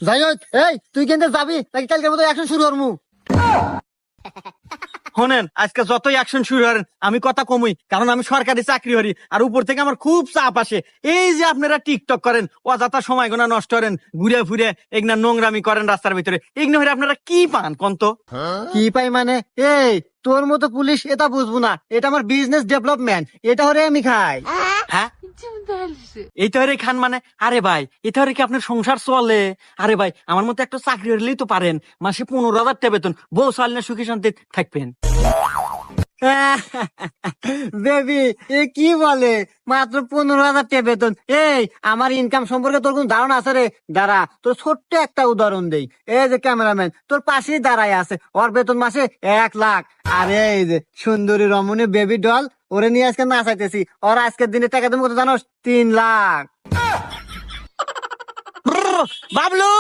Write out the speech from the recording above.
যাই হোক, এই তুই কিন্তু যাবি নাকি কালকের মতো অ্যাকশন শুরু করমু? শোনেন, আজকে যতই অ্যাকশন শুরু করেন আমি কথা কমই, কারণ আমি সরকারি চাকরি করি আর উপর থেকে আমার খুব চাপ আসে। এই যে আপনারা টিকটক করেন, অযথা সময় গোনা নষ্ট করেন, ঘুরে ফিরে এগনা নোংরামি করেন রাস্তার ভিতরে, এগনা হয়ে আপনারা কি পান কন্ত? কি পাই মানে? এই তোর মতো পুলিশ এটা বুঝবো না, এটা আমার বিজনেস ডেভেলপমেন্ট, এটা হরে আমি খাই। হ্যাঁ, এই তো খান মানে? আরে ভাই, এটা কি আপনার সংসার চলে? আরে ভাই, আমার মতো একটা চাকরি হলেই তো পারেন, মাসে 15,000 টাকা বেতন, বউ চাল না সুখী শান্তি থাকবেন। বেবি, এ কি বলে মাত্র 15,000 টাকা বেতন? এই আমার ইনকাম সম্পর্কে তোর কোন ধারণা আছে রে? দাঁড়া, তোর ছোট্ট একটা উদাহরণ দেই। এই যে ক্যামেরাম্যান তোর পাশেই দাঁড়ায় আছে, ওর বেতন মাসে 1 লাখ। আর এই যে সুন্দরী রমণী বেবি ডল, ওরে নিয়ে আজকে নাচাইতেছি, ওর আজকের দিনে টাকা তুমি কত জানোস? 3 লাখ। বাবলু!